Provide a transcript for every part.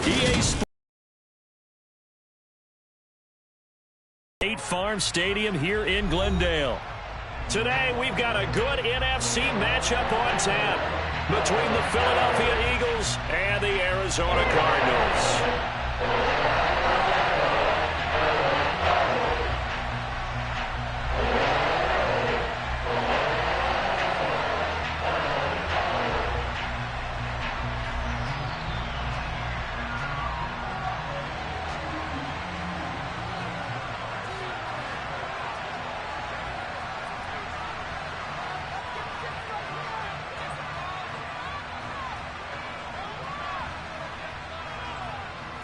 EA Sports Farm Stadium here in Glendale. Today we've got a good NFC matchup on tap between the Philadelphia Eagles and the Arizona Cardinals.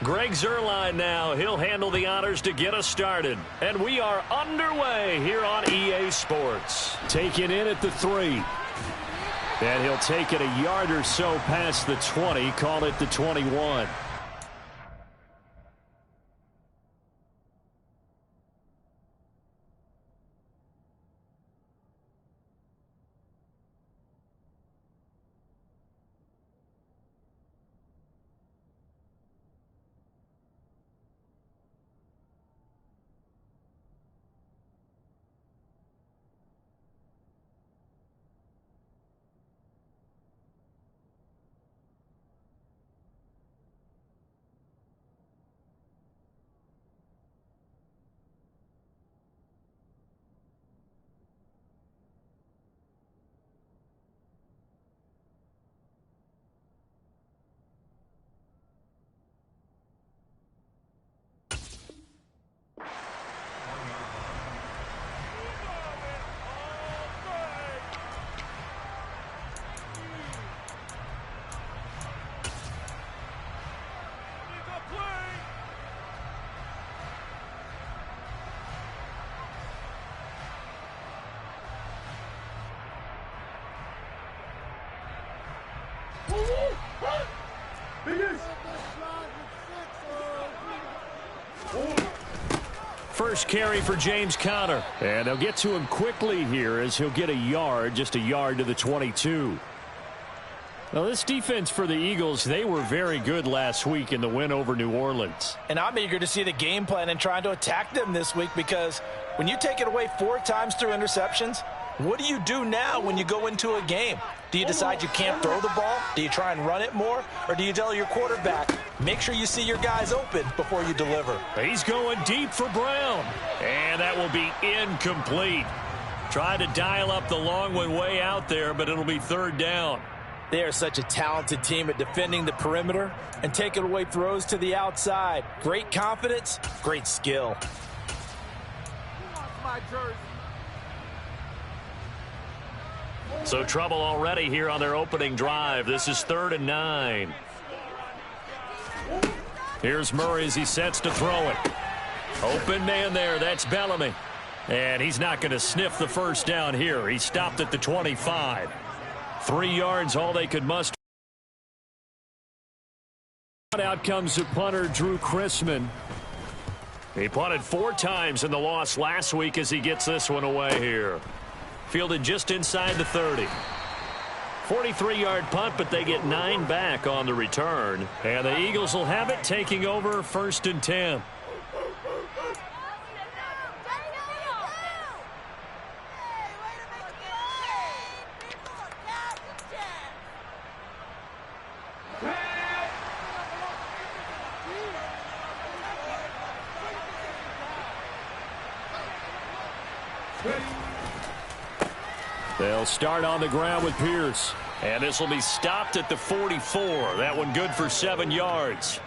Greg Zuerlein now. He'll handle the honors to get us started. And we are underway here on EA Sports. Taken in at the 3. And he'll take it a yard or so past the 20. Call it the 21. First carry for James Conner. And they'll get to him quickly here as he'll get a yard, just a yard to the 22. Now, this defense for the Eagles, they were very good last week in the win over New Orleans. And I'm eager to see the game plan and trying to attack them this week, because when you take it away 4 times through interceptions, what do you do now when you go into a game? Do you decide you can't throw the ball? Do you try and run it more? Or do you tell your quarterback, make sure you see your guys open before you deliver? He's going deep for Brown. And that will be incomplete. Tried to dial up the long one way out there, but it'll be third down. They are such a talented team at defending the perimeter and taking away throws to the outside. Great confidence, great skill. So trouble already here on their opening drive. This is 3rd and 9. Here's Murray as he sets to throw it. Open man there. That's Bellamy. And he's not going to sniff the first down here. He stopped at the 25. 3 yards, all they could muster. Out comes the punter, Drew Chrisman. He punted 4 times in the loss last week as he gets this one away here. Fielded just inside the 30. 43-yard punt, but they get 9 back on the return. And the Eagles will have it, taking over 1st and 10. They'll start on the ground with Pierce. And this will be stopped at the 44. That one good for 7 yards.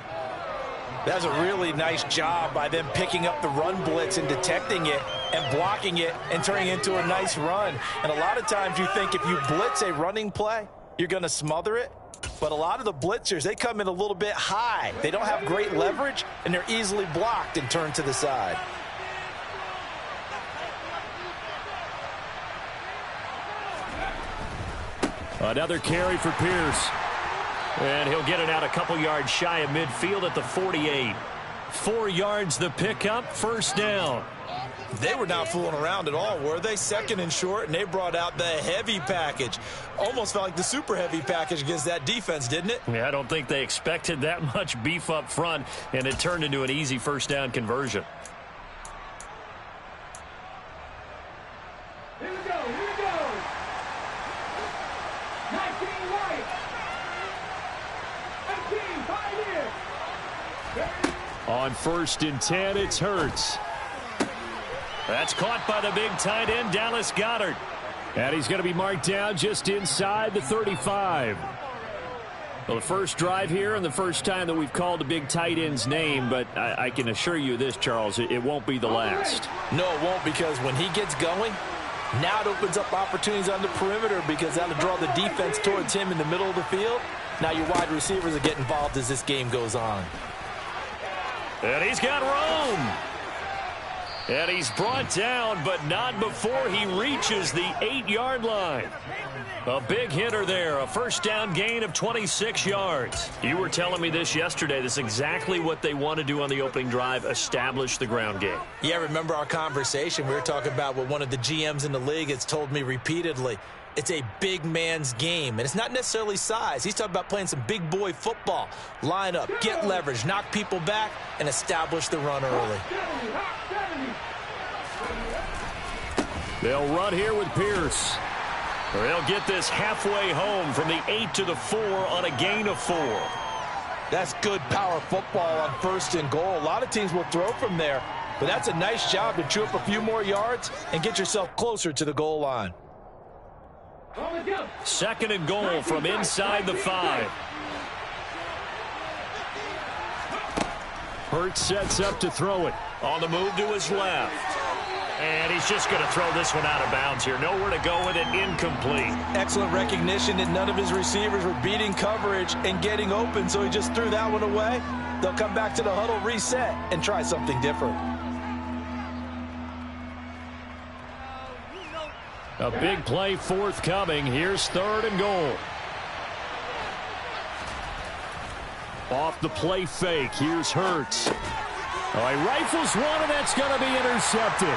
That's a really nice job by them picking up the run blitz and detecting it and blocking it and turning it into a nice run. And a lot of times you think if you blitz a running play, you're going to smother it. But a lot of the blitzers, they come in a little bit high. They don't have great leverage, and they're easily blocked and turned to the side. Another carry for Pierce. And he'll get it out a couple yards shy of midfield at the 48. 4 yards the pickup, first down. They were not fooling around at all, were they? Second and short, and they brought out the heavy package. Almost felt like the super heavy package against that defense, didn't it? Yeah, I don't think they expected that much beef up front, and it turned into an easy first down conversion. Here we go. 19 right. 18, Pioneer. On 1st and 10, it's Hurts. That's caught by the big tight end, Dallas Goedert. And he's going to be marked down just inside the 35. Well, the first drive here and the first time that we've called a big tight end's name, but I can assure you this, Charles, it won't be the last. No, it won't, because when he gets going, now it opens up opportunities on the perimeter, because that'll draw the defense towards him in the middle of the field. Now your wide receivers will get involved as this game goes on. And he's got room. And he's brought down, but not before he reaches the 8-yard line. A big hitter there, a first down gain of 26 yards. You were telling me this yesterday. This is exactly what they want to do on the opening drive, establish the ground game. Yeah, remember our conversation? We were talking about what one of the GMs in the league has told me repeatedly. It's a big man's game, and it's not necessarily size. He's talking about playing some big boy football. Line up, get leverage, knock people back, and establish the run early. They'll run here with Pierce. They'll get this halfway home from the 8 to the 4 on a gain of 4. That's good power football on 1st and goal. A lot of teams will throw from there, but that's a nice job to chew up a few more yards and get yourself closer to the goal line. 2nd and goal from inside the 5. Hurts sets up to throw it. On the move to his left. And he's just going to throw this one out of bounds here. Nowhere to go with it, incomplete. Excellent recognition that none of his receivers were beating coverage and getting open, so he just threw that one away. They'll come back to the huddle, reset, and try something different. A big play forthcoming. Here's 3rd and goal. Off the play fake. Here's Hurts. Oh, he rifles one, and that's going to be intercepted.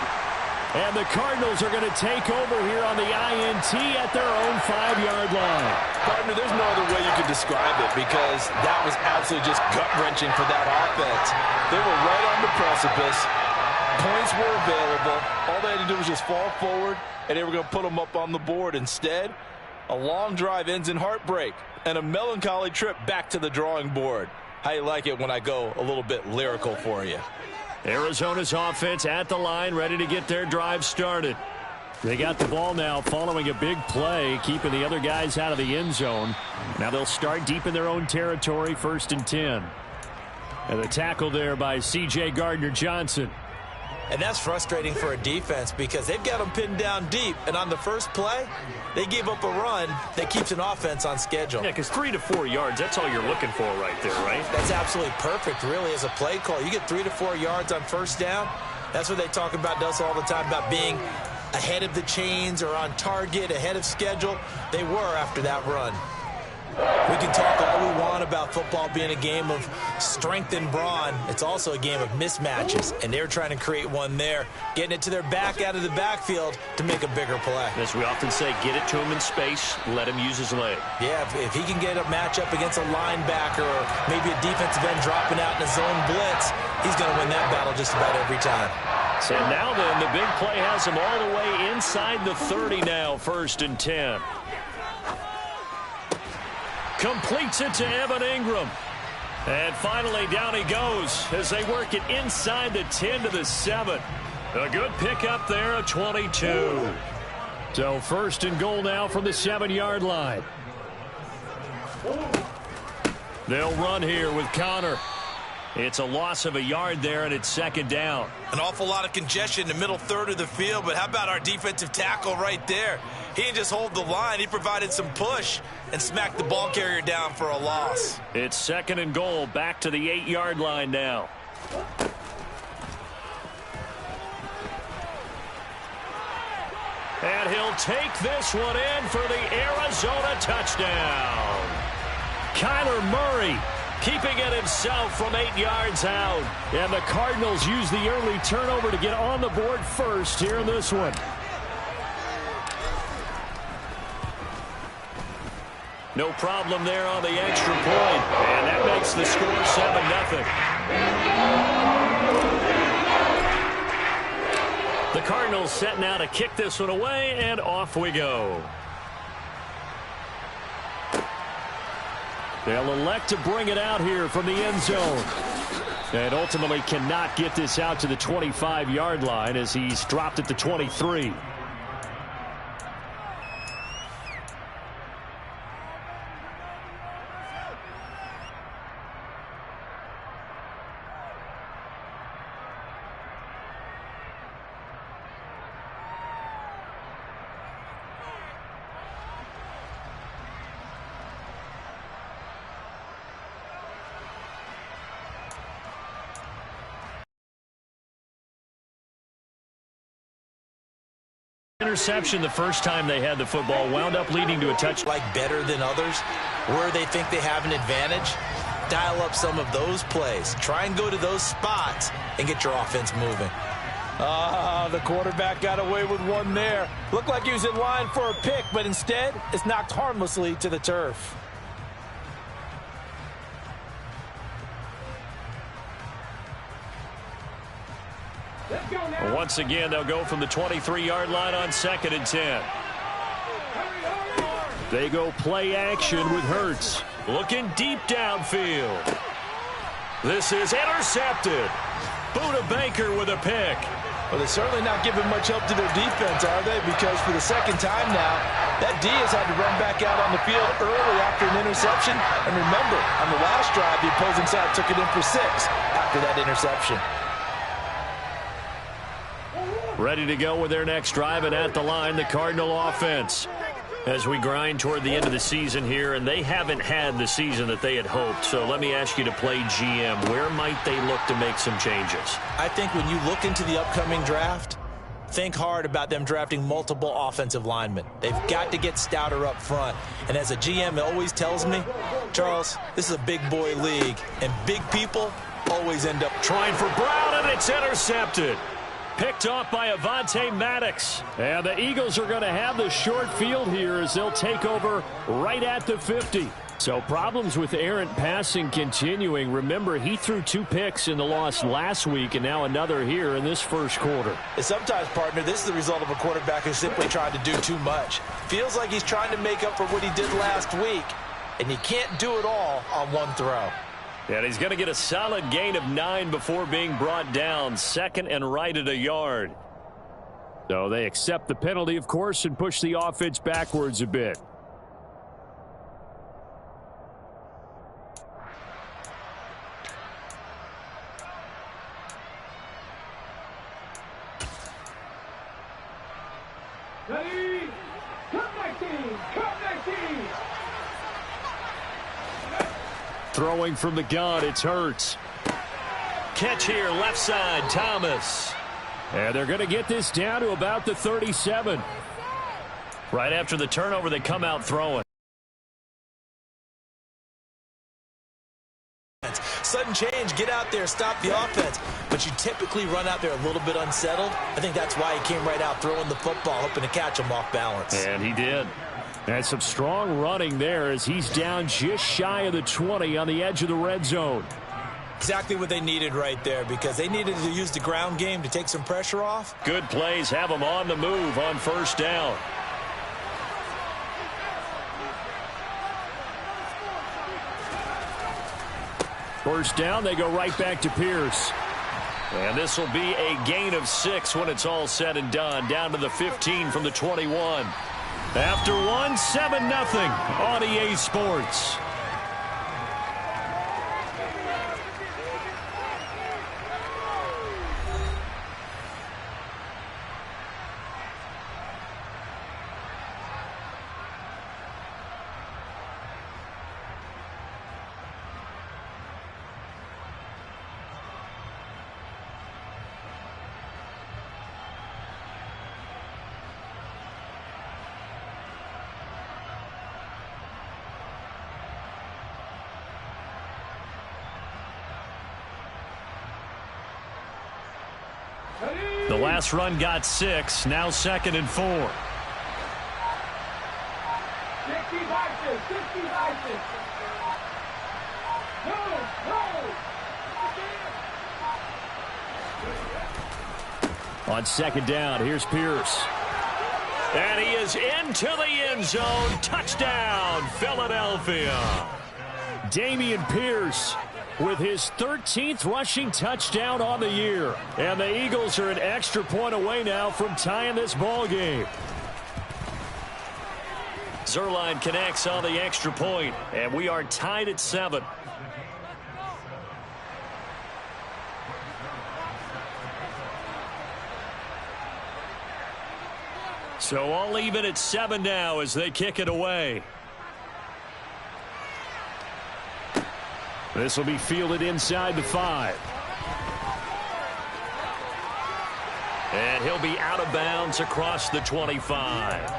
And the Cardinals are going to take over here on the INT at their own 5-yard line. Partner, there's no other way you could describe it, because that was absolutely just gut-wrenching for that offense. They were right on the precipice. Points were available. All they had to do was just fall forward, and they were going to put them up on the board. Instead, a long drive ends in heartbreak and a melancholy trip back to the drawing board. How you like it when I go a little bit lyrical for you? Arizona's offense at the line, ready to get their drive started. They got the ball now following a big play, keeping the other guys out of the end zone. Now they'll start deep in their own territory, 1st and 10. And the tackle there by C.J. Gardner-Johnson. And that's frustrating for a defense, because they've got them pinned down deep, and on the first play, they gave up a run that keeps an offense on schedule. Yeah, because 3 to 4 yards, that's all you're looking for right there, right? That's absolutely perfect, really, as a play call. You get 3 to 4 yards on first down. That's what they talk about us all the time, about being ahead of the chains or on target, ahead of schedule. They were after that run. We can talk all we want about football being a game of strength and brawn. It's also a game of mismatches, and they're trying to create one there, getting it to their back out of the backfield to make a bigger play. As we often say, get it to him in space, let him use his leg. Yeah, if he can get a matchup against a linebacker or maybe a defensive end dropping out in a zone blitz, he's going to win that battle just about every time. So now then, the big play has him all the way inside the 30 now, 1st and 10. Completes it to Evan Ingram. And finally, down he goes as they work it inside the 10 to the 7. A good pickup there at 22. So 1st and goal now from the 7-yard line. They'll run here with Connor. It's a loss of a yard there, and it's 2nd down. An awful lot of congestion in the middle third of the field, but how about our defensive tackle right there? He didn't just hold the line. He provided some push and smacked the ball carrier down for a loss. It's 2nd and goal, back to the 8-yard line now. And he'll take this one in for the Arizona touchdown. Kyler Murray keeping it himself from 8 yards out. And the Cardinals use the early turnover to get on the board first here in this one. No problem there on the extra point. And that makes the score 7-0. The Cardinals set now to kick this one away, and off we go. They'll elect to bring it out here from the end zone. And ultimately cannot get this out to the 25-yard line as he's dropped at the 23. Interception the first time they had the football, wound up leading to a touch. Like better than others, where they think they have an advantage, dial up some of those plays. Try and go to those spots and get your offense moving. The quarterback got away with one there. Looked like he was in line for a pick, but instead it's knocked harmlessly to the turf. Once again, they'll go from the 23-yard line on 2nd and 10. They go play action with Hurts. Looking deep downfield. This is intercepted. Buda Baker with a pick. Well, they're certainly not giving much help to their defense, are they? Because for the second time now, that D has had to run back out on the field early after an interception. And remember, on the last drive, the opposing side took it in for 6 after that interception. Ready to go with their next drive, and at the line, the Cardinal offense. As we grind toward the end of the season here, and they haven't had the season that they had hoped. So let me ask you to play GM. Where might they look to make some changes? I think when you look into the upcoming draft, think hard about them drafting multiple offensive linemen. They've got to get stouter up front. And as a GM, it always tells me, Charles, this is a big boy league, and big people always end up trying for Brown, and it's intercepted. Picked off by Avonte Maddox. And the Eagles are going to have the short field here as they'll take over right at the 50. So problems with errant passing continuing. Remember, he threw 2 picks in the loss last week, and now another here in this first quarter. And sometimes, partner, this is the result of a quarterback who's simply trying to do too much. Feels like he's trying to make up for what he did last week, and he can't do it all on one throw. And he's going to get a solid gain of 9 before being brought down. 2nd and right at 1 yard. So they accept the penalty, of course, and push the offense backwards a bit. Ready? Cut my team! Cut my team! Throwing from the gun, it's Hurts. Catch here, left side, Thomas. And they're going to get this down to about the 37. Right after the turnover, they come out throwing. Sudden change, get out there, stop the offense. But you typically run out there a little bit unsettled. I think that's why he came right out throwing the football, hoping to catch him off balance. And he did. And some strong running there as he's down just shy of the 20 on the edge of the red zone. Exactly what they needed right there, because they needed to use the ground game to take some pressure off. Good plays have them on the move on first down. First down, they go right back to Pierce. And this will be a gain of 6 when it's all said and done. Down to the 15 from the 21. After 1, 7-0 on EA Sports. The last run got 6, now 2nd and 4. 65. On 2nd down, here's Pierce. And he is into the end zone. Touchdown, Philadelphia. Dameon Pierce with his 13th rushing touchdown on the year. And the Eagles are an extra point away now from tying this ball game. Zuerlein connects on the extra point, and we are tied at 7. So all even at 7 now as they kick it away. This will be fielded inside the 5. And he'll be out of bounds across the 25.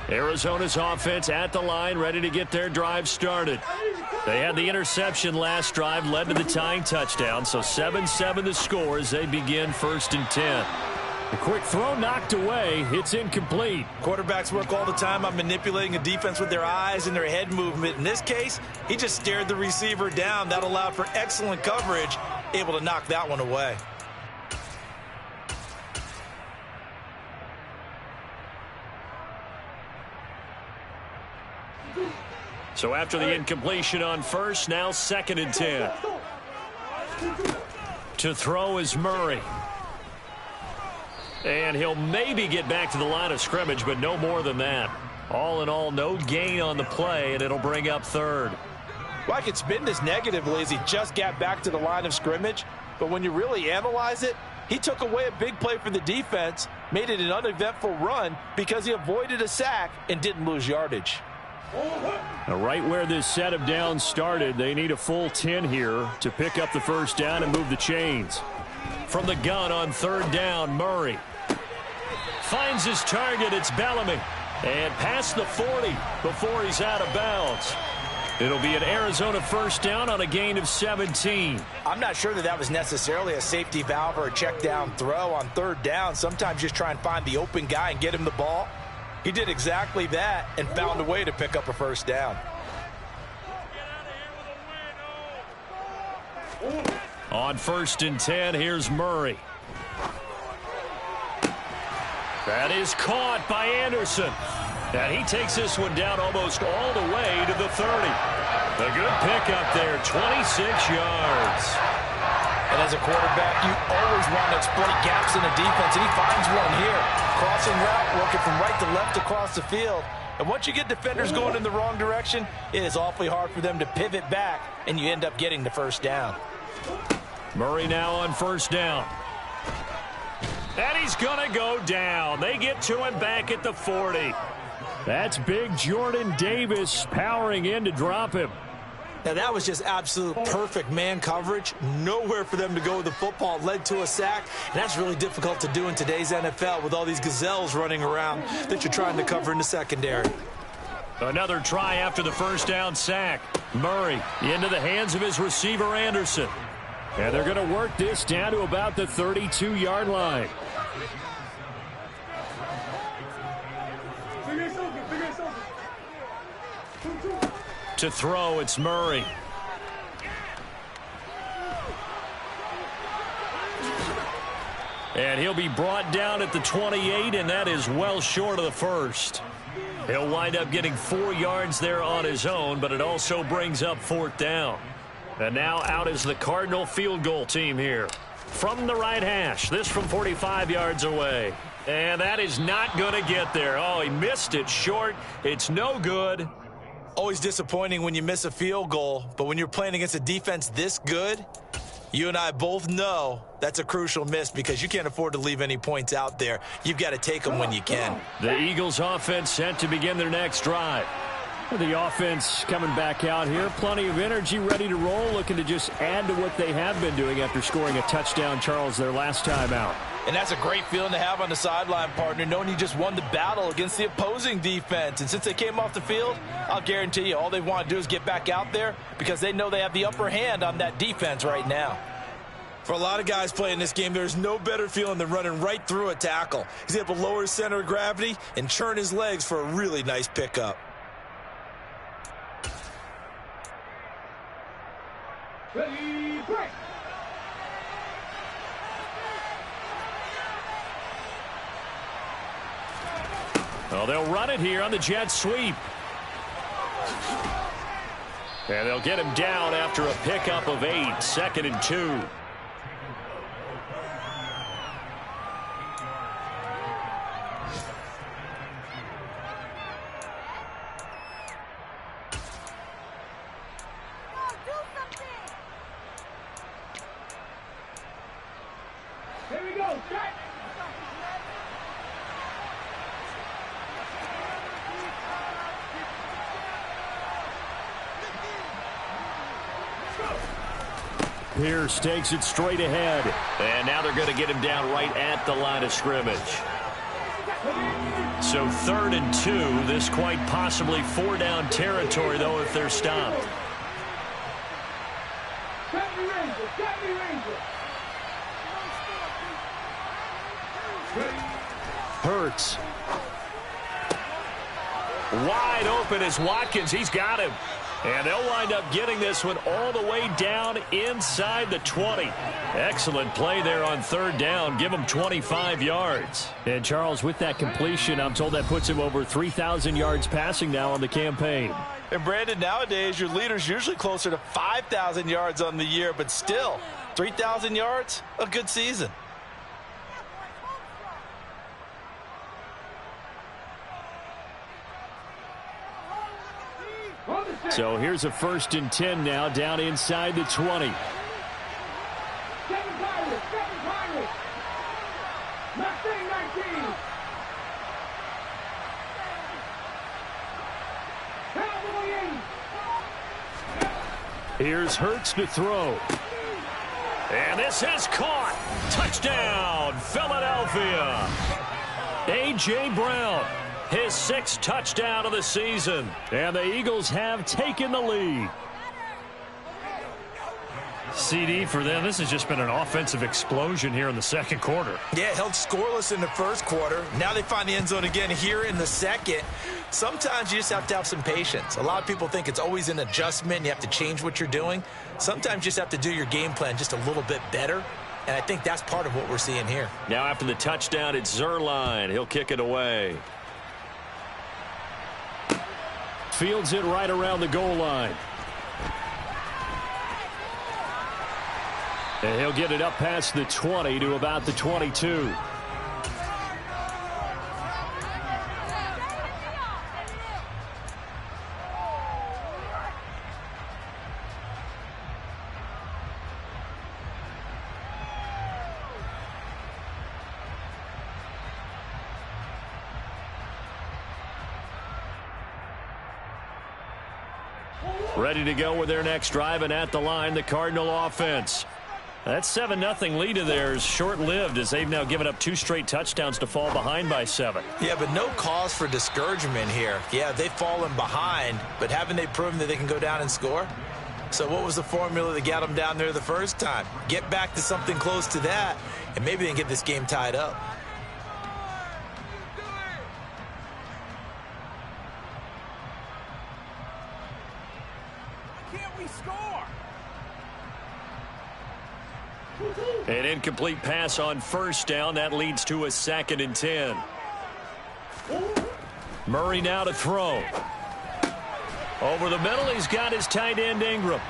Arizona's offense at the line, ready to get their drive started. They had the interception last drive, led to the tying touchdown, so 7-7 the score as they begin 1st and 10. A quick throw knocked away. It's incomplete. Quarterbacks work all the time on manipulating a defense with their eyes and their head movement. In this case, he just stared the receiver down. That allowed for excellent coverage, able to knock that one away. So after the incompletion on 1st, now 2nd and 10. To throw is Murray. And he'll maybe get back to the line of scrimmage, but no more than that. All in all, no gain on the play, and it'll bring up 3rd. Well, I could spin this negatively as he just got back to the line of scrimmage, but when you really analyze it, he took away a big play for the defense, made it an uneventful run because he avoided a sack and didn't lose yardage. Now, right where this set of downs started, they need a full 10 here to pick up the 1st down and move the chains. From the gun on 3rd down, Murray finds his target. It's Bellamy. And past the 40 before he's out of bounds. It'll be an Arizona 1st down on a gain of 17. I'm not sure that was necessarily a safety valve or a check down throw on 3rd down. Sometimes just try and find the open guy and get him the ball. He did exactly that and found a way to pick up a 1st down. On 1st and 10, here's Murray. That is caught by Anderson. And he takes this one down almost all the way to the 30. A good pickup there, 26 yards. And as a quarterback, you always want to exploit gaps in the defense, and he finds one here. Crossing route, working from right to left across the field. And once you get defenders going in the wrong direction, it is awfully hard for them to pivot back, and you end up getting the 1st down. Murray now on 1st down. And he's going to go down. They get to him back at the 40. That's big Jordan Davis powering in to drop him. Now, that was just absolute perfect man coverage. Nowhere for them to go with the football. Led to a sack. And that's really difficult to do in today's NFL with all these gazelles running around that you're trying to cover in the secondary. Another try after the 1st down sack. Murray into the hands of his receiver, Anderson. And they're going to work this down to about the 32-yard line. To throw, it's Murray. And he'll be brought down at the 28, and that is well short of the 1st. He'll wind up getting 4 yards there on his own, but it also brings up 4th down. And now out is the Cardinal field goal team here. From the right hash, this from 45 yards away. And that is not going to get there. Oh, he missed it short. It's no good. Always disappointing when you miss a field goal, but when you're playing against a defense this good, you and I both know that's a crucial miss because you can't afford to leave any points out there. You've got to take them when you can. The Eagles offense set to begin their next drive. The offense coming back out here. Plenty of energy, ready to roll, looking to just add to what they have been doing after scoring a touchdown, Charles, their last time out. And that's a great feeling to have on the sideline, partner, knowing you just won the battle against the opposing defense. And since they came off the field, I'll guarantee you all they want to do is get back out there because they know they have the upper hand on that defense right now. For a lot of guys playing this game, there's no better feeling than running right through a tackle. He's able to lower his center of gravity and churn his legs for a really nice pickup. Ready, break. Well, they'll run it here on the jet sweep. And they'll get him down after a pickup of 8, 2nd and 2. Here we go, set. Pierce takes it straight ahead. And now they're going to get him down right at the line of scrimmage. So 3rd and 2. This quite possibly 4-down territory, though, if they're stopped. Hurts. Wide open is Watkins. He's got him. And they'll wind up getting this one all the way down inside the 20. Excellent play there on 3rd down. Give him 25 yards. And Charles, with that completion, I'm told that puts him over 3,000 yards passing now on the campaign. And Brandon, nowadays your leader's usually closer to 5,000 yards on the year, but still 3,000 yards, a good season. So here's a 1st and 10 now down inside the 20. 7 Pirates, 7 Pirates. Mustang 19. Cowboy 8. Here's Hurts to throw. And this is caught. Touchdown, Philadelphia. A.J. Brown. His 6th touchdown of the season. And the Eagles have taken the lead. CD for them, this has just been an offensive explosion here in the 2nd quarter. Yeah, held scoreless in the 1st quarter. Now they find the end zone again here in the 2nd. Sometimes you just have to have some patience. A lot of people think it's always an adjustment. You have to change what you're doing. Sometimes you just have to do your game plan just a little bit better. And I think that's part of what we're seeing here. Now after the touchdown, it's Zerline. He'll kick it away. Fields it right around the goal line. And he'll get it up past the 20 to about the 22. Ready to go with their next drive, and at the line, the Cardinal offense. That 7-0 lead of theirs short-lived as they've now given up 2 straight touchdowns to fall behind by 7. Yeah, but no cause for discouragement here. Yeah, they've fallen behind, but haven't they proven that they can go down and score? So what was the formula that got them down there the first time? Get back to something close to that, and maybe they can get this game tied up. An incomplete pass on 1st down. That leads to a 2nd and 10. Murray now to throw. Over the middle, he's got his tight end Ingram.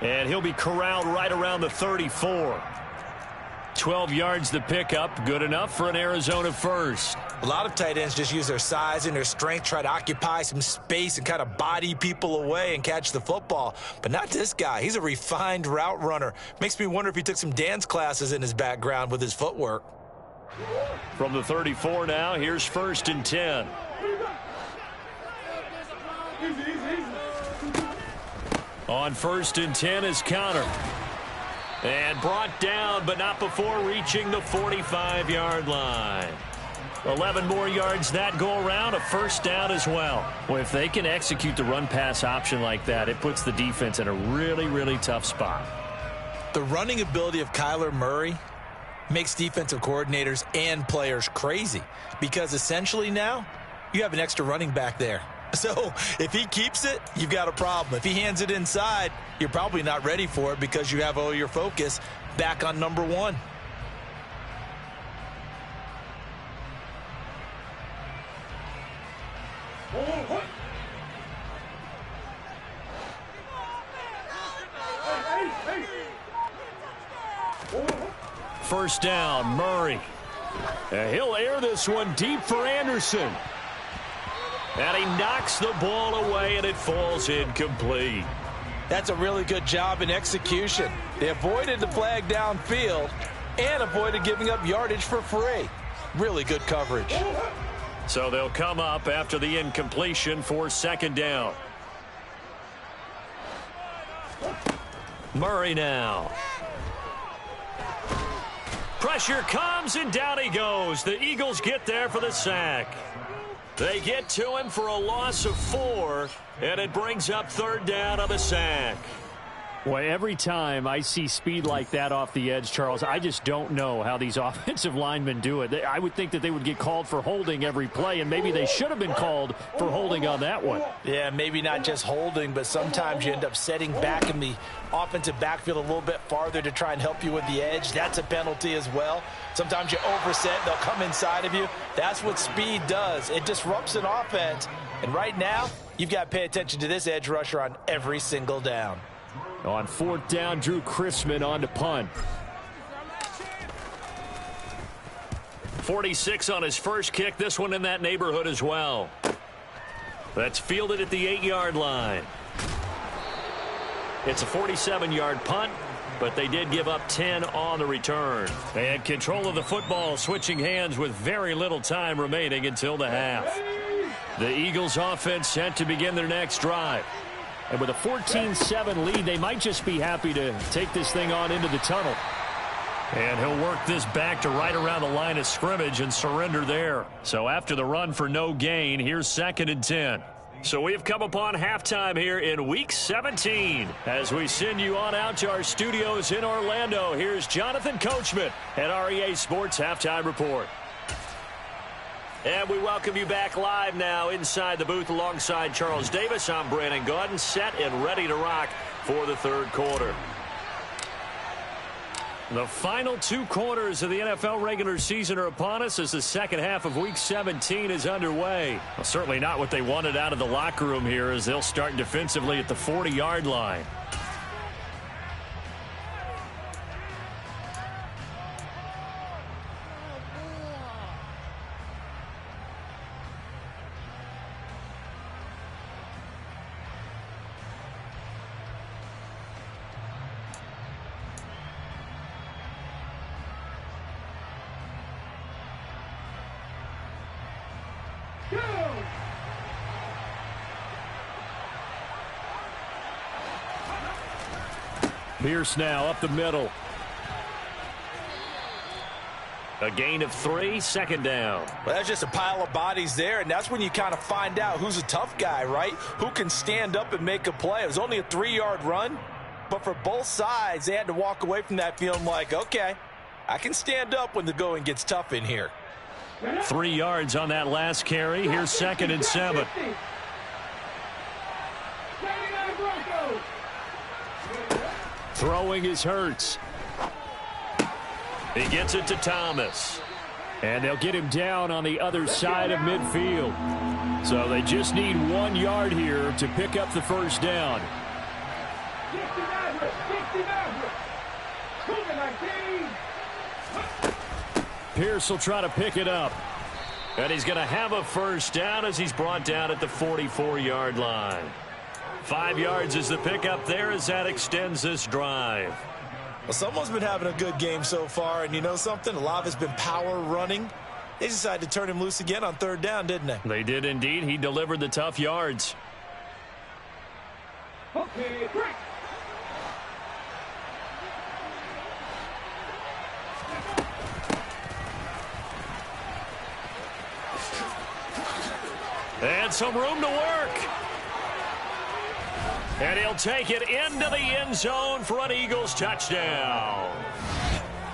And he'll be corralled right around the 34. 12 yards the pickup. Good enough for an Arizona first. A lot of tight ends just use their size and their strength, try to occupy some space and kind of body people away and catch the football. But not this guy. He's a refined route runner. Makes me wonder if he took some dance classes in his background with his footwork. From the 34 now, here's 1st and 10. On 1st and 10 is Connor. And brought down, but not before reaching the 45-yard line. 11 more yards that go around, a first down as well. Well, if they can execute the run-pass option like that, it puts the defense in a really, really tough spot. The running ability of Kyler Murray makes defensive coordinators and players crazy because essentially now you have an extra running back there. So if he keeps it, you've got a problem. If he hands it inside, you're probably not ready for it because you have all your focus back on number one. First down, Murray. He'll air this one deep for Anderson. And he knocks the ball away, and it falls incomplete. That's a really good job in execution. They avoided the flag downfield and avoided giving up yardage for free. Really good coverage. So they'll come up after the incompletion for second down. Murray now. Pressure comes, and down he goes. The Eagles get there for the sack. They get to him for a loss of 4, and it brings up third down on the sack. Well, every time I see speed like that off the edge, Charles, I just don't know how these offensive linemen do it. I would think that they would get called for holding every play, and maybe they should have been called for holding on that one. Yeah, maybe not just holding, but sometimes you end up setting back in the offensive backfield a little bit farther to try and help you with the edge. That's a penalty as well. Sometimes you overset, they'll come inside of you. That's what speed does. It disrupts an offense. And right now, you've got to pay attention to this edge rusher on every single down. On fourth down, Drew Chrisman on to punt. 46 on his first kick. This one in that neighborhood as well. That's fielded at the 8-yard line. It's a 47-yard punt, but they did give up 10 on the return. They had control of the football, switching hands with very little time remaining until the half. The Eagles offense set to begin their next drive. And with a 14-7 lead, they might just be happy to take this thing on into the tunnel. And he'll work this back to right around the line of scrimmage and surrender there. So after the run for no gain, here's 2nd and 10. So we've come upon halftime here in Week 17. As we send you on out to our studios in Orlando, here's Jonathan Coachman at REA Sports Halftime Report. And we welcome you back live now inside the booth alongside Charles Davis. I'm Brandon Gaudin, set and ready to rock for the third quarter. The final 2 quarters of the NFL regular season are upon us as the second half of Week 17 is underway. Well, certainly not what they wanted out of the locker room here as they'll start defensively at the 40-yard line. Pierce now up the middle. A gain of 3, second down. Well, that's just a pile of bodies there, and that's when you kind of find out who's a tough guy, right? Who can stand up and make a play. It was only a 3-yard run, but for both sides, they had to walk away from that feeling like, okay, I can stand up when the going gets tough in here. 3 yards on that last carry. Here's 2nd and 7. Throwing is Hurts. He gets it to Thomas. And they'll get him down on the other side of midfield. So they just need 1 yard here to pick up the first down. Pierce will try to pick it up. And he's going to have a first down as he's brought down at the 44-yard line. 5 yards is the pickup there as that extends this drive. Well, someone's been having a good game so far, and you know something? A lot of it's been power running. They decided to turn him loose again on third down, didn't they? They did indeed. He delivered the tough yards. Okay, break. got some room to work. And he'll take it into the end zone for an Eagles touchdown.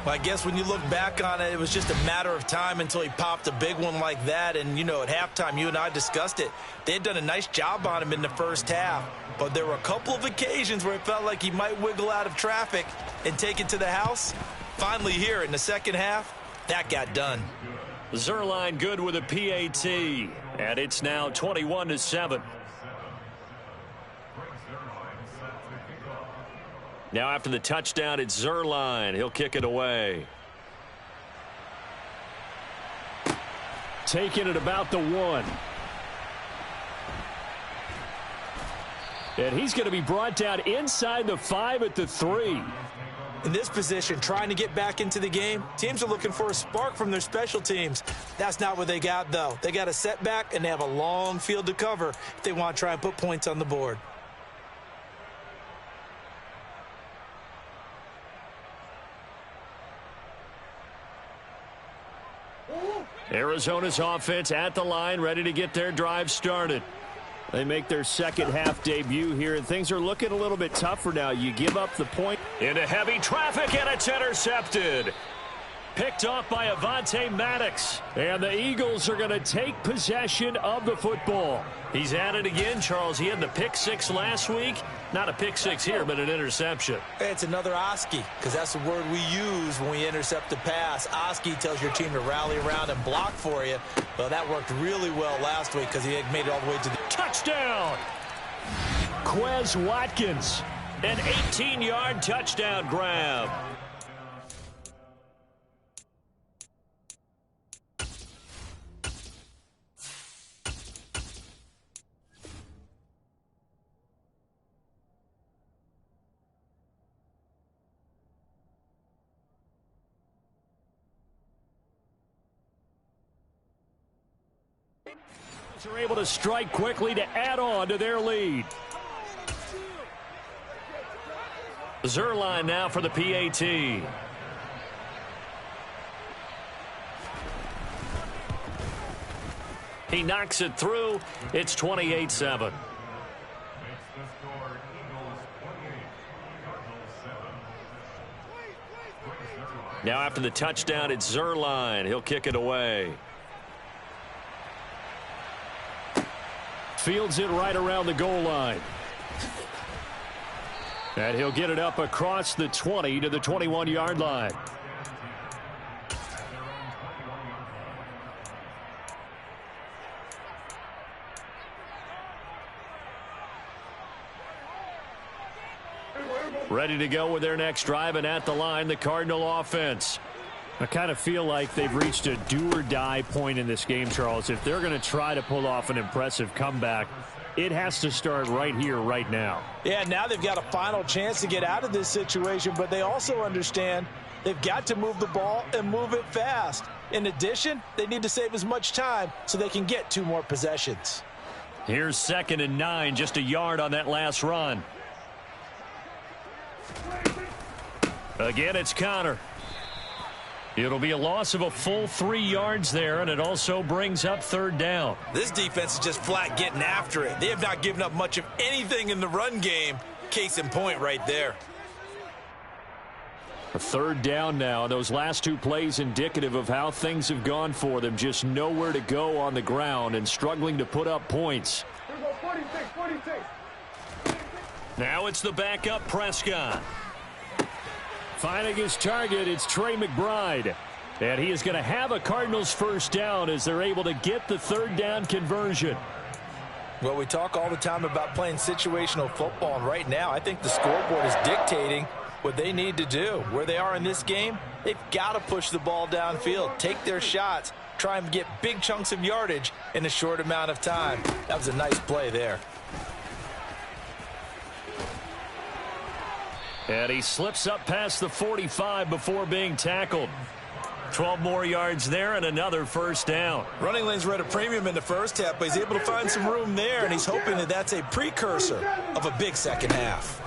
Well, I guess when you look back on it, it was just a matter of time until he popped a big one like that. And, you know, at halftime, you and I discussed it. They had done a nice job on him in the first half. But there were a couple of occasions where it felt like he might wiggle out of traffic and take it to the house. Finally here in the second half, that got done. Zerline good with a PAT. And it's now 21-7. Now after the touchdown, it's Zerline. He'll kick it away. Taking it about the 1. And he's going to be brought down inside the 5 at the 3. In this position, trying to get back into the game, teams are looking for a spark from their special teams. That's not what they got, though. They got a setback, and they have a long field to cover if they want to try and put points on the board. Arizona's offense at the line, ready to get their drive started. They make their second half debut here, and things are looking a little bit tougher now. You give up the point. Into heavy traffic, and it's intercepted. Picked off by Avonte Maddox. And the Eagles are going to take possession of the football. He's at it again, Charles. He had the pick 6 last week. Not a pick 6 here, but an interception. It's another Oski, because that's the word we use when we intercept the pass. Oski tells your team to rally around and block for you. Well, that worked really well last week because he had made it all the way to the touchdown. Quez Watkins, an 18-yard touchdown grab. Are able to strike quickly to add on to their lead. Zerline now for the PAT. He knocks it through. It's 28-7. Now after the touchdown, it's Zerline. He'll kick it away. Fields it right around the goal line. And he'll get it up across the 20 to the 21-yard line. Ready to go with their next drive, and at the line, the Cardinal offense. I kind of feel like they've reached a do-or-die point in this game, Charles. If they're going to try to pull off an impressive comeback, it has to start right here, right now. Yeah, now they've got a final chance to get out of this situation, but they also understand they've got to move the ball and move it fast. In addition, they need to save as much time so they can get 2 more possessions. Here's 2nd and 9, just a yard on that last run. Again, it's Connor. It'll be a loss of a full 3 yards there, and it also brings up 3rd down. This defense is just flat getting after it. They have not given up much of anything in the run game. Case in point right there. A 3rd down now. Those last 2 plays indicative of how things have gone for them. Just nowhere to go on the ground and struggling to put up points. 46. Now it's the backup Prescott. Finding his target, it's Trey McBride. And he is going to have a Cardinals 1st down as they're able to get the 3rd down conversion. Well, we talk all the time about playing situational football, and right now I think the scoreboard is dictating what they need to do. Where they are in this game, they've got to push the ball downfield, take their shots, try and get big chunks of yardage in a short amount of time. That was a nice play there. And he slips up past the 45 before being tackled. 12 more yards there and another 1st down. Running lanes were at a premium in the first half, but he's able to find some room there, and he's hoping that that's a precursor of a big second half.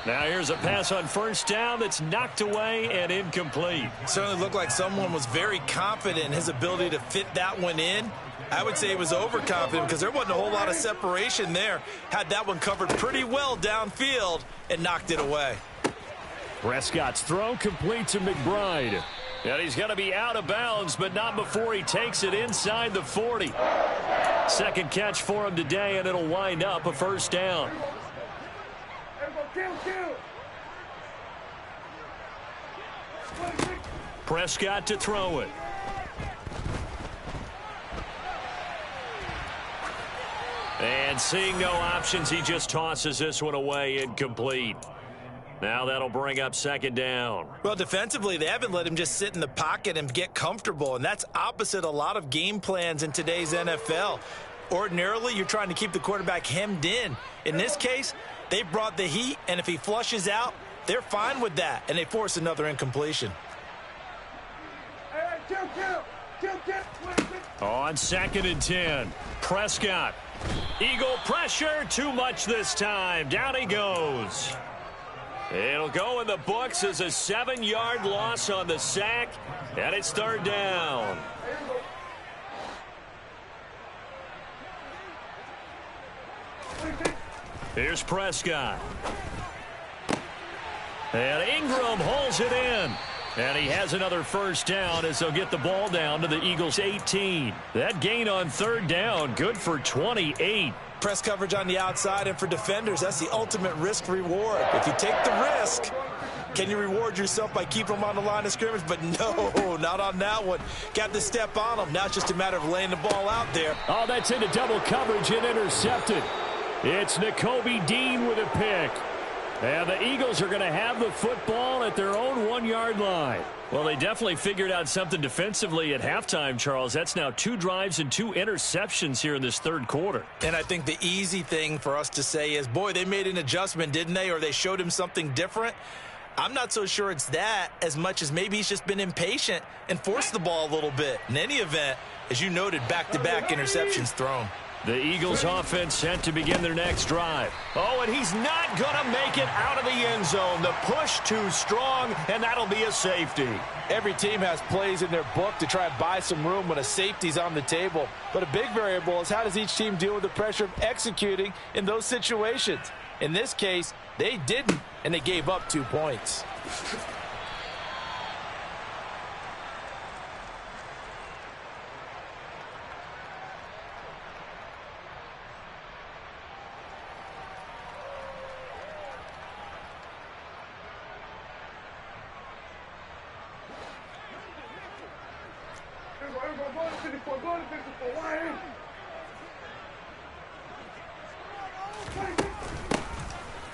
Now here's a pass on first down that's knocked away and incomplete. Certainly looked like someone was very confident in his ability to fit that one in. I would say he was overconfident because there wasn't a whole lot of separation there. Had that one covered pretty well downfield and knocked it away. Prescott's throw complete to McBride. And he's going to be out of bounds, but not before he takes it inside the 40. Second catch for him today, and it'll wind up a first down. Prescott to throw it. And seeing no options, he just tosses this one away, incomplete. Now that'll bring up second down. Well, defensively, they haven't let him just sit in the pocket and get comfortable, and that's opposite a lot of game plans in today's NFL. Ordinarily, you're trying to keep the quarterback hemmed in. In this case, they brought the heat, and if he flushes out, they're fine with that, and they force another incompletion. On 2nd and 10, Prescott. Eagle pressure, too much this time. Down he goes. It'll go in the books as a 7-yard loss on the sack, and it's third down. Here's Prescott. And Ingram holds it in. And he has another first down as they'll get the ball down to the Eagles' 18. That gain on third down, good for 28. Press coverage on the outside, and for defenders, that's the ultimate risk reward. If you take the risk, can you reward yourself by keeping them on the line of scrimmage? But no, not on that one. Got to step on them. Now it's just a matter of laying the ball out there. Oh, that's into double coverage and intercepted. It's Nakobe Dean with a pick. And the Eagles are going to have the football at their own 1-yard line. Well, they definitely figured out something defensively at halftime, Charles. That's now 2 drives and 2 interceptions here in this third quarter. And I think the easy thing for us to say is, boy, they made an adjustment, didn't they? Or they showed him something different. I'm not so sure it's that as much as maybe he's just been impatient and forced the ball a little bit. In any event, as you noted, back-to-back interceptions thrown. The Eagles offense set to begin their next drive. Oh, and he's not going to make it out of the end zone. The push too strong, and that'll be a safety. Every team has plays in their book to try and buy some room when a safety's on the table. But a big variable is how does each team deal with the pressure of executing in those situations. In this case, they didn't, and they gave up 2 points.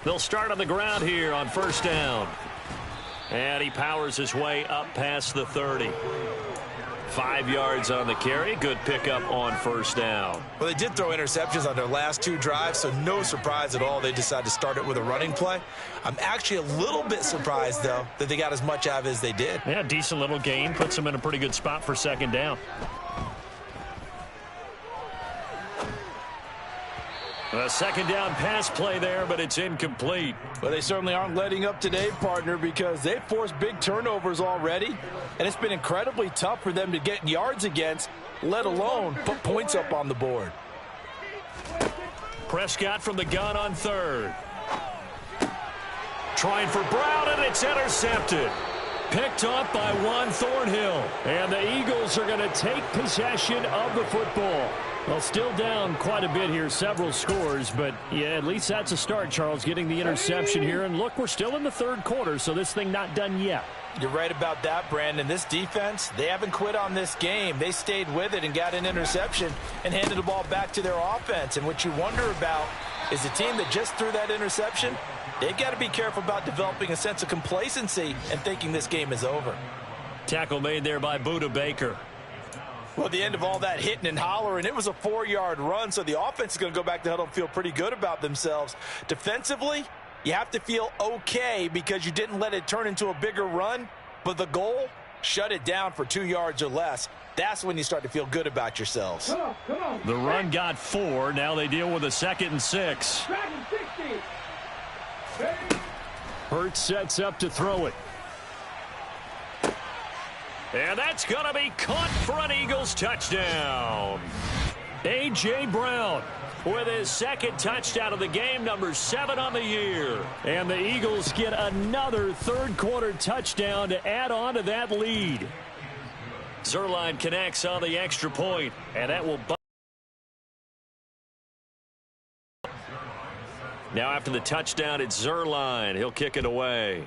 They'll start on the ground here on first down. And he powers his way up past the 30. 5 yards on the carry. Good pickup on first down. Well, they did throw interceptions on their last 2 drives, so no surprise at all they decided to start it with a running play. I'm actually a little bit surprised, though, that they got as much out of it as they did. Yeah, decent little gain. Puts them in a pretty good spot for second down. A second down pass play there, but it's incomplete. Well, they certainly aren't letting up today, partner, because they've forced big turnovers already, and it's been incredibly tough for them to get yards against, let alone put points up on the board. Prescott from the gun on third. Trying for Brown, and it's intercepted. Picked up by Juan Thornhill. And the Eagles are going to take possession of the football. Well, still down quite a bit here, several scores, but yeah, at least that's a start, Charles, getting the interception here. And look, we're still in the third quarter, so this thing not done yet. You're right about that, Brandon. This defense, they haven't quit on this game. They stayed with it and got an interception and handed the ball back to their offense. And what you wonder about is the team that just threw that interception, they've got to be careful about developing a sense of complacency and thinking this game is over. Tackle made there by Budda Baker. Well, at the end of all that hitting and hollering, it was a 4-yard run, so the offense is going to go back to huddle and feel pretty good about themselves. Defensively, you have to feel okay because you didn't let it turn into a bigger run, but the goal, shut it down for 2 yards or less. That's when you start to feel good about yourselves. Come on. The run got 4. Now they deal with a 2nd and 6. Hurts sets up to throw it. And that's going to be caught for an Eagles touchdown. A.J. Brown with his second touchdown of the game, number 7 on the year. And the Eagles get another third-quarter touchdown to add on to that lead. Zuerlein connects on the extra point, and that will... Now after the touchdown, it's Zuerlein. He'll kick it away.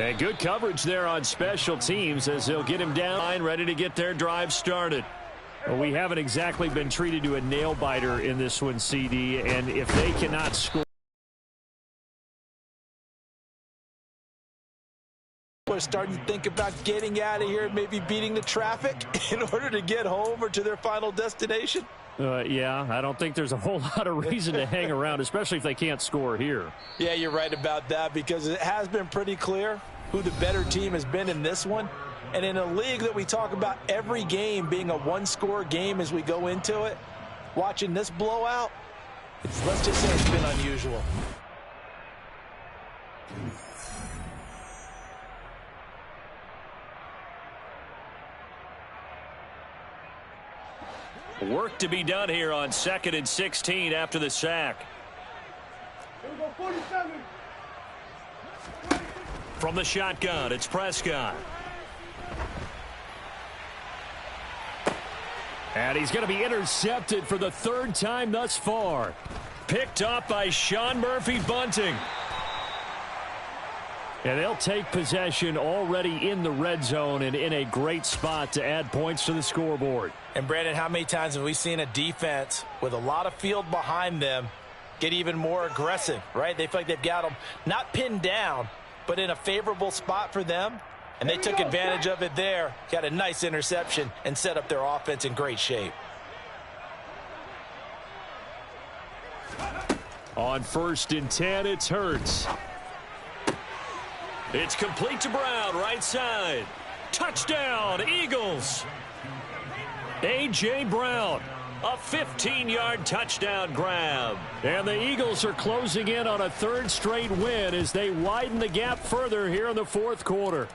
And good coverage there on special teams as they'll get him down, ready to get their drive started. Well, we haven't exactly been treated to a nail-biter in this one, CD, and if they cannot score... We're starting to think about getting out of here, maybe beating the traffic in order to get home or to their final destination. Yeah, I don't think there's a whole lot of reason to hang around, especially if they can't score here. Yeah, you're right about that because it has been pretty clear who the better team has been in this one. And in a league that we talk about every game being a one-score game as we go into it, watching this blowout, let's just say it's been unusual. Work to be done here on 2nd and 16 after the sack. From the shotgun, it's Prescott. And he's going to be intercepted for the 3rd time thus far. Picked up by Sean Murphy-Bunting. And they'll take possession already in the red zone and in a great spot to add points to the scoreboard. And, Brandon, how many times have we seen a defense with a lot of field behind them get even more aggressive, right? They feel like they've got them not pinned down, but in a favorable spot for them. And they took advantage of it there, got a nice interception, and set up their offense in great shape. On 1st and 10, it's Hurts. It's complete to Brown, right side. Touchdown, Eagles. A.J. Brown, a 15-yard touchdown grab. And the Eagles are closing in on a 3rd straight win as they widen the gap further here in the 4th quarter.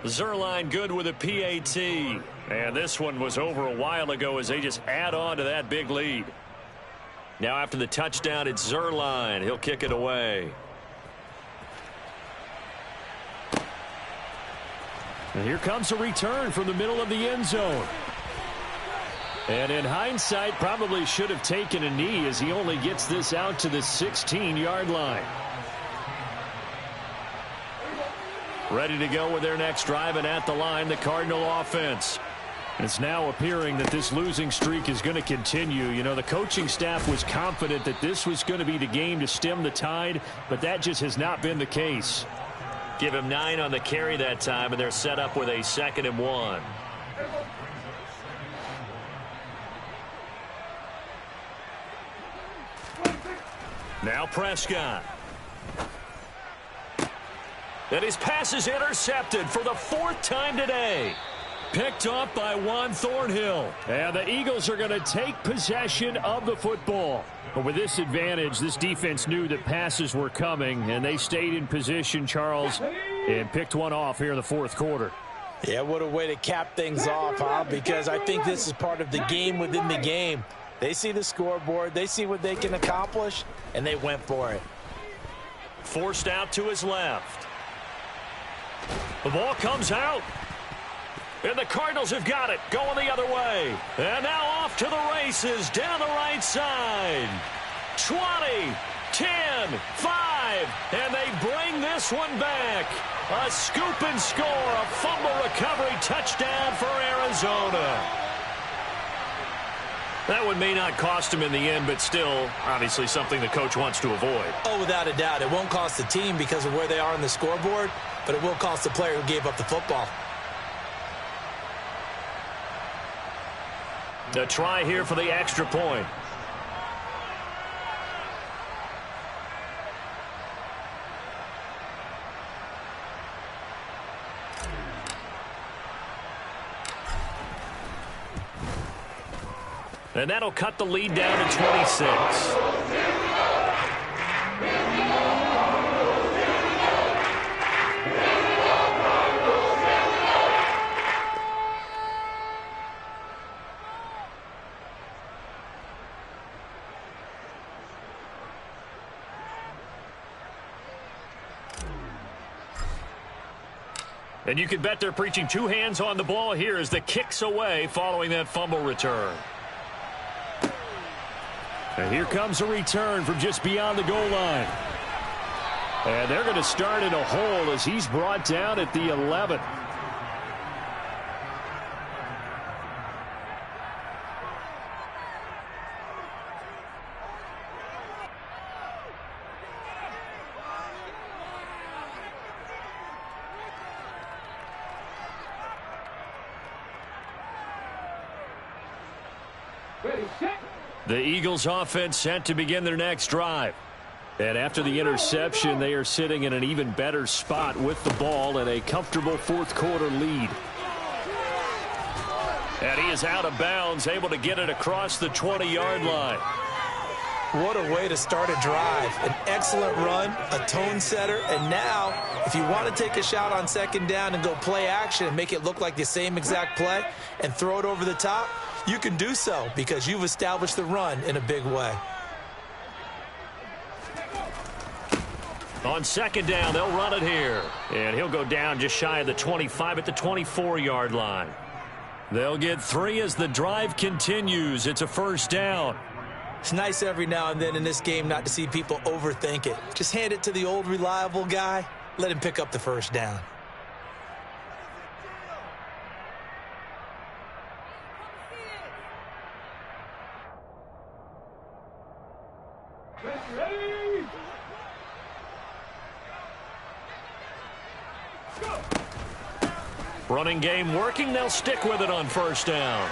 Zuerlein good with a PAT. And this one was over a while ago as they just add on to that big lead. Now after the touchdown, it's Zuerlein. He'll kick it away. And here comes a return from the middle of the end zone. And in hindsight, probably should have taken a knee as he only gets this out to the 16-yard line. Ready to go with their next drive, and at the line, the Cardinal offense. It's now appearing that this losing streak is going to continue. You know, the coaching staff was confident that this was going to be the game to stem the tide, but that just has not been the case. Give him 9 on the carry that time, and they're set up with a 2nd and 1. Now Prescott. And his pass is intercepted for the 4th time today. Picked up by Juan Thornhill. And the Eagles are going to take possession of the football. But with this advantage, this defense knew that passes were coming, and they stayed in position, Charles, and picked one off here in the 4th quarter. Yeah, what a way to cap things off, huh? Because I think this is part of the game within the game. They see the scoreboard, they see what they can accomplish, and they went for it. Forced out to his left. The ball comes out. And the Cardinals have got it, going the other way. And now off to the races, down the right side. 20, 10, 5, and they bring this one back. A scoop and score, a fumble recovery touchdown for Arizona. That one may not cost him in the end, but still, obviously something the coach wants to avoid. Oh, without a doubt. It won't cost the team because of where they are on the scoreboard, but it will cost the player who gave up the football. A try here for the extra point. And that'll cut the lead down to 26. And you can bet they're preaching two hands on the ball here as the kick's away following that fumble return. And here comes a return from just beyond the goal line. And they're going to start in a hole as he's brought down at the 11. The Eagles offense set to begin their next drive. And after the interception, they are sitting in an even better spot with the ball and a comfortable fourth quarter lead. And he is out of bounds, able to get it across the 20-yard line. What a way to start a drive. An excellent run, a tone setter, and now if you want to take a shot on second down and go play action and make it look like the same exact play and throw it over the top, you can do so because you've established the run in a big way. On second down, they'll run it here. And he'll go down just shy of the 25 at the 24-yard line. They'll get 3 as the drive continues. It's a first down. It's nice every now and then in this game not to see people overthink it. Just hand it to the old reliable guy. Let him pick up the first down. Running game working. They'll stick with it on first down.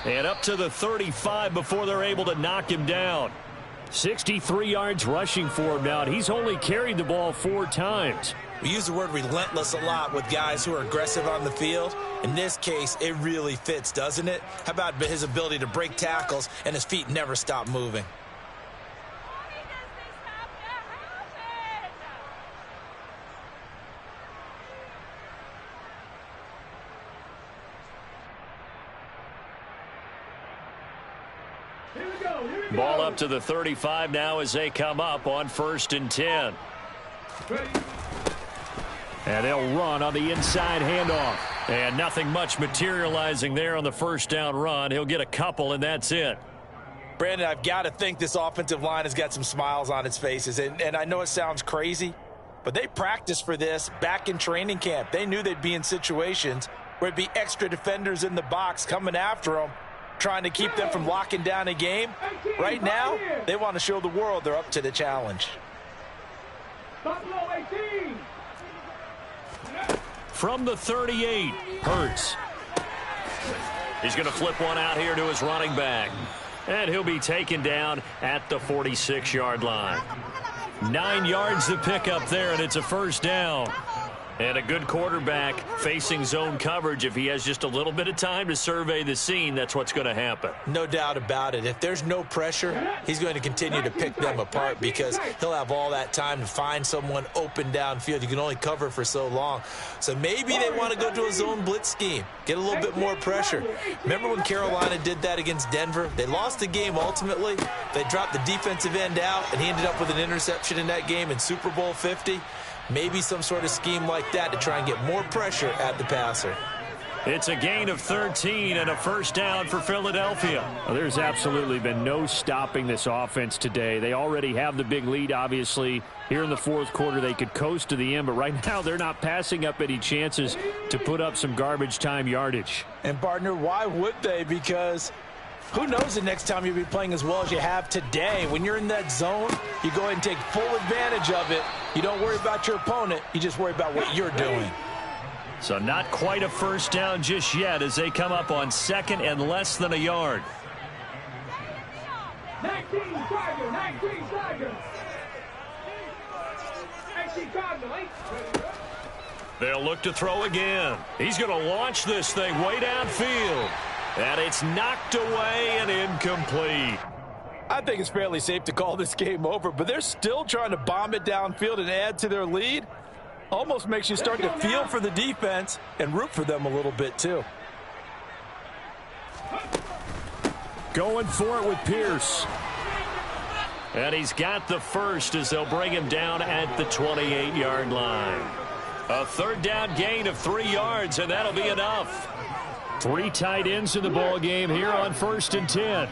And up to the 35 before they're able to knock him down. 63 yards rushing for him now, and he's only carried the ball 4 times. We use the word relentless a lot with guys who are aggressive on the field. In this case, it really fits, doesn't it? How about his ability to break tackles and his feet never stop moving? Ball up to the 35 now as they come up on 1st and 10. And they'll run on the inside handoff. And nothing much materializing there on the first down run. He'll get a couple, and that's it. Brandon, I've got to think this offensive line has got some smiles on its faces. And I know it sounds crazy, but they practiced for this back in training camp. They knew they'd be in situations where it'd be extra defenders in the box coming after them, trying to keep them from locking down a game. Right now, they want to show the world they're up to the challenge. From the 38, Hurts. He's going to flip one out here to his running back. And he'll be taken down at the 46-yard line. 9 yards to pick up there, and it's a first down. And a good quarterback facing zone coverage. If he has just a little bit of time to survey the scene, that's what's going to happen. No doubt about it. If there's no pressure, he's going to continue to pick them apart because he'll have all that time to find someone open downfield. You can only cover for so long. So maybe they want to go to a zone blitz scheme, get a little bit more pressure. Remember when Carolina did that against Denver? They lost the game ultimately. They dropped the defensive end out, and he ended up with an interception in that game in Super Bowl 50. Maybe some sort of scheme like that to try and get more pressure at the passer. It's a gain of 13 and a first down for Philadelphia. Well, there's absolutely been no stopping this offense today. They already have the big lead, obviously. Here in the fourth quarter, they could coast to the end, but right now they're not passing up any chances to put up some garbage time yardage. And, partner, why would they? Because who knows the next time you'll be playing as well as you have today. When you're in that zone, you go ahead and take full advantage of it. You don't worry about your opponent. You just worry about what you're doing. So not quite a first down just yet as they come up on second and less than a yard. 19 Tiger, 19 Tiger. 19 Cardinals. They'll look to throw again. He's going to launch this thing way downfield. And it's knocked away and incomplete. I think it's fairly safe to call this game over, but they're still trying to bomb it downfield and add to their lead. Almost makes you start to feel for the defense and root for them a little bit too. Going for it with Pierce. And he's got the first as they'll bring him down at the 28-yard line. A third down gain of 3 yards, and that'll be enough. 3 tight ends in the ball game here on 1st and 10.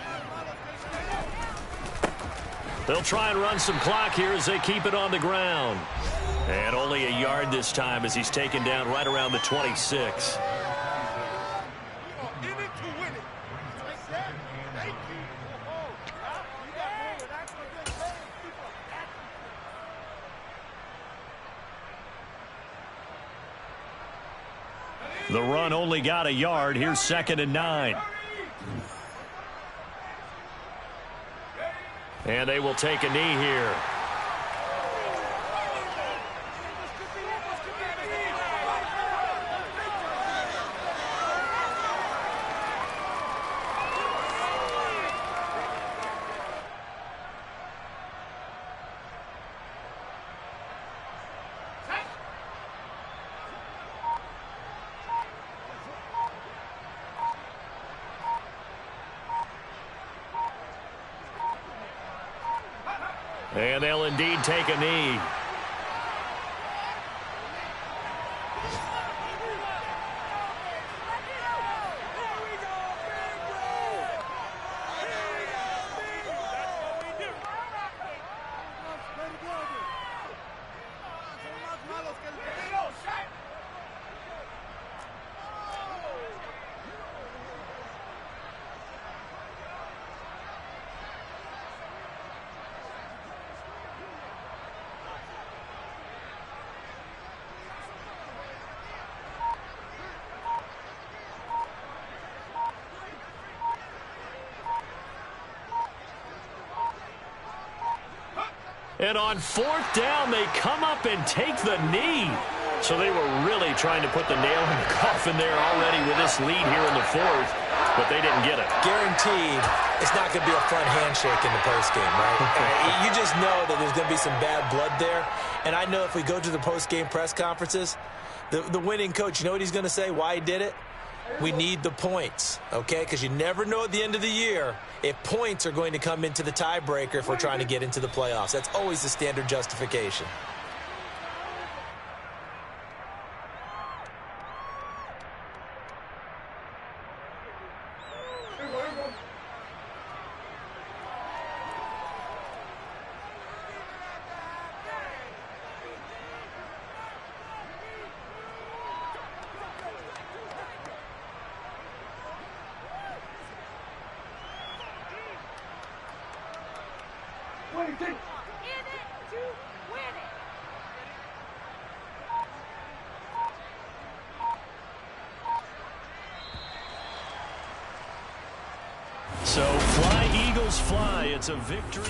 They'll try and run some clock here as they keep it on the ground. And only a yard this time as he's taken down right around the 26. The run only got a yard. Here's 2nd and 9. And they will take a knee here. And they'll indeed take a knee. And on 4th down, they come up and take the knee. So they were really trying to put the nail in the coffin there already with this lead here in the 4th, but they didn't get it. Guaranteed it's not going to be a front handshake in the postgame, right? You just know that there's going to be some bad blood there. And I know if we go to the postgame press conferences, the winning coach, you know what he's going to say, why he did it? We need the points, okay? Because you never know at the end of the year if points are going to come into the tiebreaker if we're trying to get into the playoffs. That's always the standard justification. So fly, Eagles, fly. It's a victory.